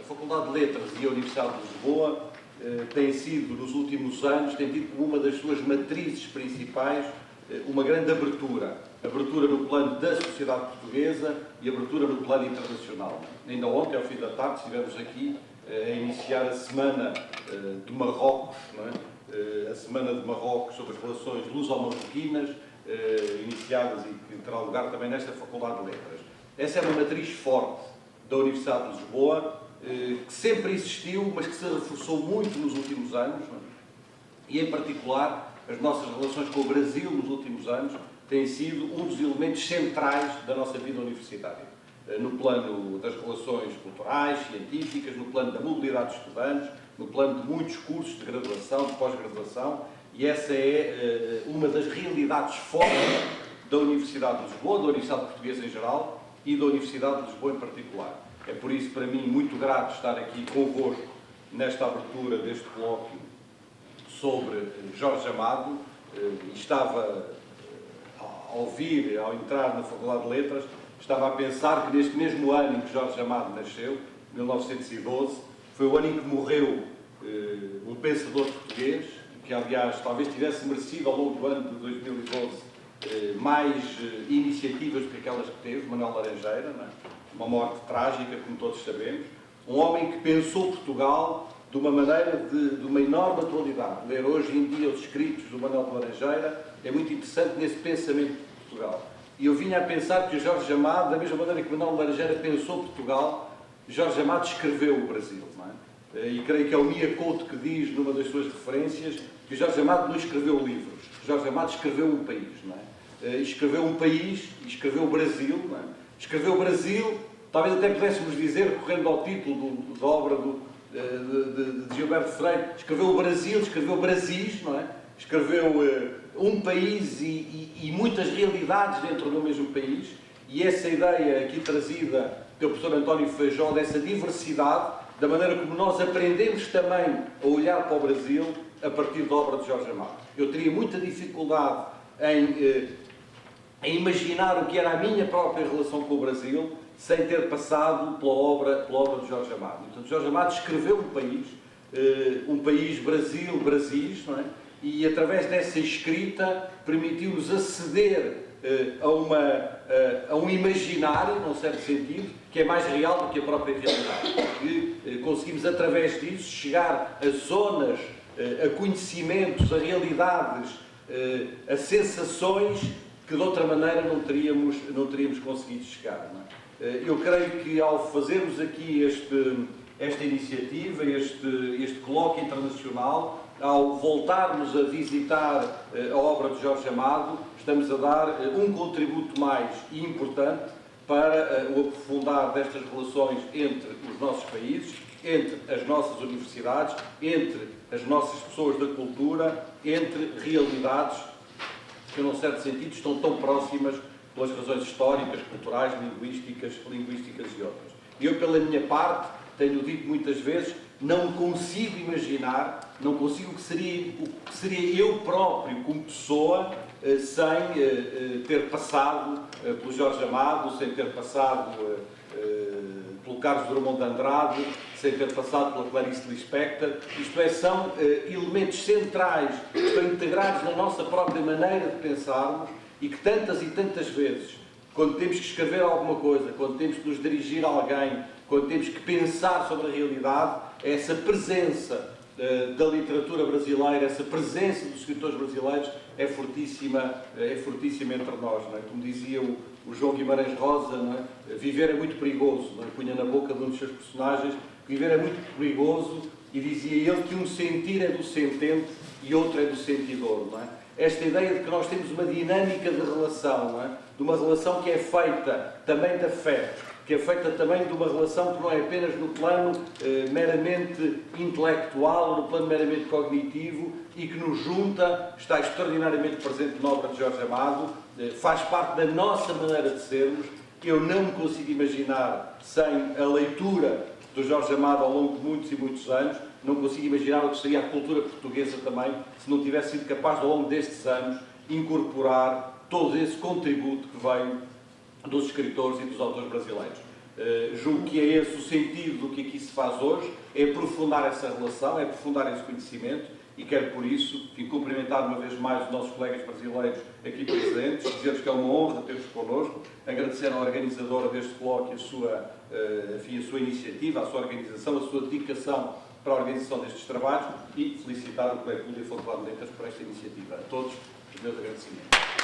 A Faculdade de Letras e a Universidade de Lisboa têm sido, nos últimos anos, têm tido como uma das suas matrizes principais uma grande abertura. Abertura no plano da sociedade portuguesa e abertura no plano internacional. Ainda ontem, ao fim da tarde, estivemos aqui a iniciar a Semana de Marrocos, não é? A Semana de Marrocos sobre as relações luso-marroquinas, iniciadas e que terá lugar também nesta Faculdade de Letras. Essa é uma matriz forte da Universidade de Lisboa, que sempre existiu, mas que se reforçou muito nos últimos anos, não é? E, em particular, as nossas relações com o Brasil nos últimos anos têm sido um dos elementos centrais da nossa vida universitária. No plano das relações culturais, científicas, no plano da mobilidade de estudantes, no plano de muitos cursos de graduação, de pós-graduação, e essa é uma das realidades fortes da Universidade de Lisboa, da Universidade Portuguesa em geral e da Universidade de Lisboa em particular. É por isso, para mim, muito grato estar aqui convosco nesta abertura deste colóquio sobre Jorge Amado. Estava a ouvir, ao entrar na Faculdade de Letras, estava a pensar que neste mesmo ano em que Jorge Amado nasceu, 1912, foi o ano em que morreu um pensador português, que aliás talvez tivesse merecido ao longo do ano de 2012 mais iniciativas do que aquelas que teve, Manuel Laranjeira, não é? Uma morte trágica, como todos sabemos. Um homem que pensou Portugal de uma maneira de uma enorme atualidade. Ler hoje em dia os escritos do Manuel de Laranjeira é muito interessante nesse pensamento de Portugal. E eu vinha a pensar que o Jorge Amado, da mesma maneira que Manuel de Laranjeira pensou Portugal, Jorge Amado escreveu o Brasil, não é? E creio que é o Mia Couto que diz, numa das suas referências, que o Jorge Amado não escreveu livros. Jorge Amado escreveu um país, não é? Escreveu um país, escreveu o Brasil, não é? Escreveu o Brasil, talvez até pudéssemos dizer, recorrendo ao título da obra de Gilberto Freire, escreveu o Brasil, escreveu Brasis, não é? Escreveu um país e muitas realidades dentro do mesmo país, e essa ideia aqui trazida pelo professor António Feijó, dessa diversidade, da maneira como nós aprendemos também a olhar para o Brasil a partir da obra de Jorge Amado. Eu teria muita dificuldade em imaginar o que era a minha própria relação com o Brasil sem ter passado pela obra de Jorge Amado. Portanto, Jorge Amado escreveu um país Brasil, Brasis, não é? E através dessa escrita permitiu-nos aceder a um imaginário, num certo sentido, que é mais real do que a própria realidade. E conseguimos, através disso, chegar a zonas, a conhecimentos, a realidades, a sensações que de outra maneira não teríamos conseguido chegar. Não é? Eu creio que ao fazermos aqui esta iniciativa, este colóquio internacional, ao voltarmos a visitar a obra de Jorge Amado, estamos a dar um contributo mais importante para o aprofundar destas relações entre os nossos países, entre as nossas universidades, entre as nossas pessoas da cultura, entre realidades que, num certo sentido, estão tão próximas pelas razões históricas, culturais, linguísticas e outras. Eu, pela minha parte, tenho dito muitas vezes, não consigo imaginar, não consigo o que seria eu próprio como pessoa sem ter passado pelo Jorge Amado, sem ter passado pelo Carlos Drummond de Andrade, sem ter passado pela Clarice Lispector. Isto é, são elementos centrais que estão integrados na nossa própria maneira de pensarmos e que tantas e tantas vezes, quando temos que escrever alguma coisa, quando temos que nos dirigir a alguém, quando temos que pensar sobre a realidade, essa presença da literatura brasileira, essa presença dos escritores brasileiros é fortíssima entre nós. Não é? Como dizia o João Guimarães Rosa, não é? Viver é muito perigoso. Não é? Punha na boca de um dos seus personagens, viver é muito perigoso, e dizia ele que um sentir é do sentente e outro é do sentidor. Não é? Esta ideia de que nós temos uma dinâmica de relação, não é? De uma relação que é feita também da fé, que é feita também de uma relação que não é apenas no plano meramente intelectual, no plano meramente cognitivo, e que nos junta, está extraordinariamente presente na obra de Jorge Amado, faz parte da nossa maneira de sermos. Eu não me consigo imaginar sem a leitura do Jorge Amado ao longo de muitos e muitos anos, não consigo imaginar o que seria a cultura portuguesa também, se não tivesse sido capaz, ao longo destes anos, incorporar todo esse contributo que veio dos escritores e dos autores brasileiros. Julgo que é esse o sentido do que aqui se faz hoje, é aprofundar essa relação, é aprofundar esse conhecimento e quero por isso, enfim, cumprimentar uma vez mais os nossos colegas brasileiros aqui presentes, dizer-lhes que é uma honra ter-vos connosco, agradecer à organizadora deste colóquio a sua iniciativa, a sua organização, a sua dedicação para a organização destes trabalhos e felicitar o Colega Público Fonte Letras por esta iniciativa. A todos, os meus agradecimentos.